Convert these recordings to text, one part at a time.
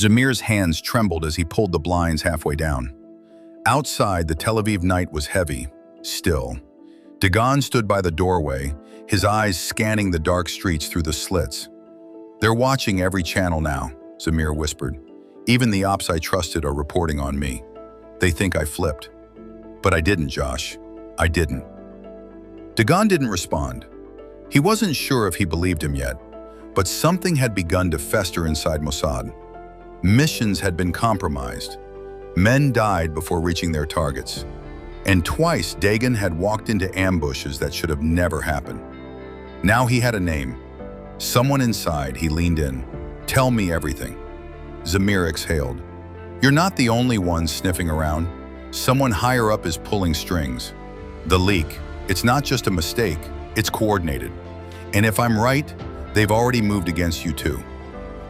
Zamir's hands trembled as he pulled the blinds halfway down. Outside, the Tel Aviv night was heavy, still. Dagon stood by the doorway, his eyes scanning the dark streets through the slits. "They're watching every channel now," Zamir whispered. "Even the ops I trusted are reporting on me. They think I flipped." "But I didn't, Josh. I didn't." Dagon didn't respond. He wasn't sure if he believed him yet, but something had begun to fester inside Mossad. Missions had been compromised. Men died before reaching their targets. And twice Dagon had walked into ambushes that should have never happened. Now he had a name. Someone inside, he leaned in. "Tell me everything." Zamir exhaled. "You're not the only one sniffing around. Someone higher up is pulling strings. The leak, it's not just a mistake, it's coordinated. And if I'm right, they've already moved against you too."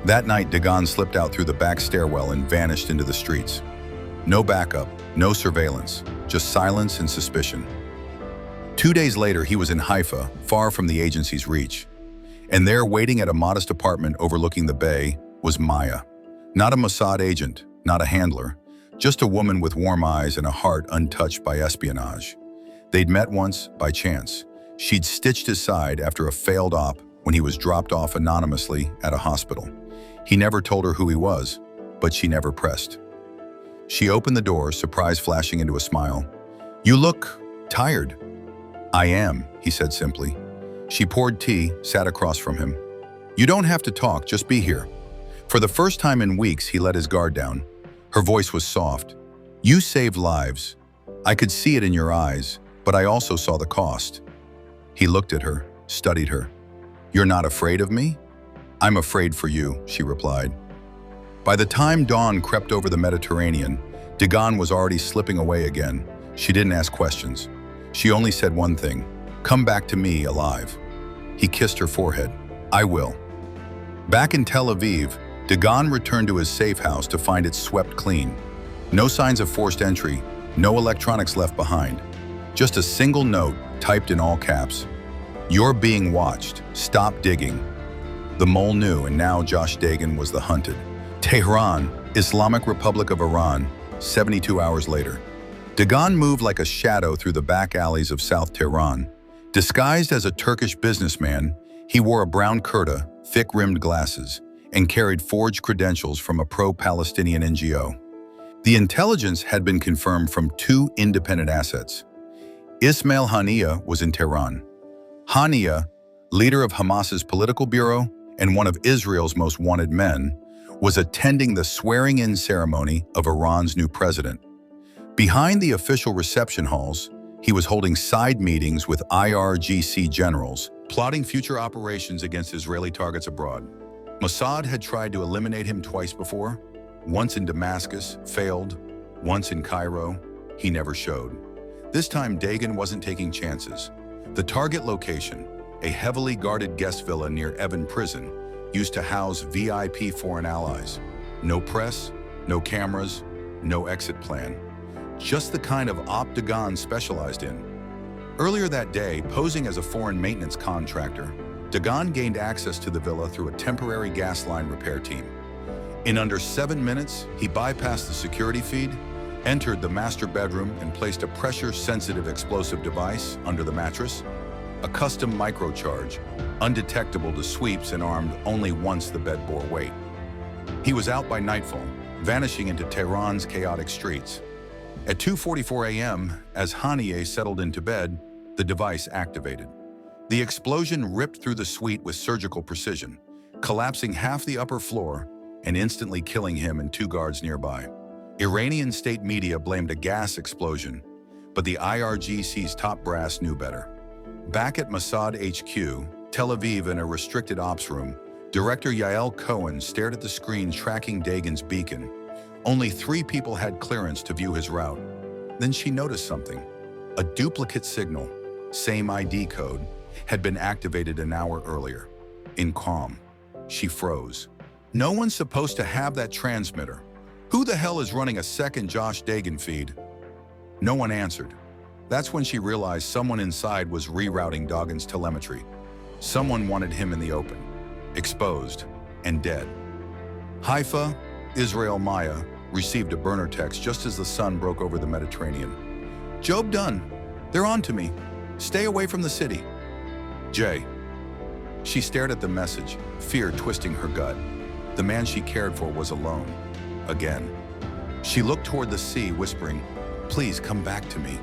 That night, Dagon slipped out through the back stairwell and vanished into the streets. No backup, no surveillance, just silence and suspicion. 2 days later, he was in Haifa, far from the agency's reach. And there, waiting at a modest apartment overlooking the bay, was Maya. Not a Mossad agent, not a handler, just a woman with warm eyes and a heart untouched by espionage. They'd met once, by chance. She'd stitched his side after a failed op when he was dropped off anonymously at a hospital. He never told her who he was, but she never pressed. She opened the door, surprise flashing into a smile. "You look tired." "I am," he said simply. She poured tea, sat across from him. "You don't have to talk, just be here." For the first time in weeks, he let his guard down. Her voice was soft. "You saved lives. I could see it in your eyes, but I also saw the cost." He looked at her, studied her. "You're not afraid of me?" "I'm afraid for you," she replied. By the time dawn crept over the Mediterranean, Dagon was already slipping away again. She didn't ask questions. She only said one thing: "Come back to me alive." He kissed her forehead. "I will." Back in Tel Aviv, Dagon returned to his safe house to find it swept clean. No signs of forced entry, no electronics left behind. Just a single note typed in all caps. "You're being watched. Stop digging." The mole knew, and now Josh Dagon was the hunted. Tehran, Islamic Republic of Iran, 72 hours later. Dagon moved like a shadow through the back alleys of South Tehran. Disguised as a Turkish businessman, he wore a brown kurta, thick-rimmed glasses, and carried forged credentials from a pro-Palestinian NGO. The intelligence had been confirmed from 2 independent assets. Ismail Haniyeh was in Tehran. Haniyeh, leader of Hamas's political bureau and one of Israel's most wanted men, was attending the swearing-in ceremony of Iran's new president. Behind the official reception halls, he was holding side meetings with IRGC generals, plotting future operations against Israeli targets abroad. Mossad had tried to eliminate him twice before. Once in Damascus, failed. Once in Cairo, he never showed. This time, Dagon wasn't taking chances. The target location, a heavily guarded guest villa near Evin Prison, used to house VIP foreign allies. No press, no cameras, no exit plan. Just the kind of op Dagon specialized in. Earlier that day, posing as a foreign maintenance contractor, Dagon gained access to the villa through a temporary gas line repair team. In under 7 minutes, he bypassed the security feed, entered the master bedroom, and placed a pressure-sensitive explosive device under the mattress, a custom microcharge, undetectable to sweeps and armed only once the bed bore weight. He was out by nightfall, vanishing into Tehran's chaotic streets. At 2:44 a.m., as Haniyeh settled into bed, the device activated. The explosion ripped through the suite with surgical precision, collapsing half the upper floor and instantly killing him and 2 guards nearby. Iranian state media blamed a gas explosion, but the IRGC's top brass knew better. Back at Mossad HQ, Tel Aviv, in a restricted ops room, Director Yael Cohen stared at the screen tracking Dagon's beacon. Only 3 people had clearance to view his route. Then she noticed something. A duplicate signal, same ID code, had been activated an hour earlier. In calm, she froze. No one's supposed to have that transmitter. Who the hell is running a second Josh Dagon feed? No one answered. That's when she realized someone inside was rerouting Dagon's telemetry. Someone wanted him in the open, exposed and dead. Haifa, Israel Maya received a burner text just as the sun broke over the Mediterranean. Job done. They're on to me. Stay away from the city. Jay. She stared at the message, fear twisting her gut. The man she cared for was alone. Again. She looked toward the sea, whispering, "Please come back to me."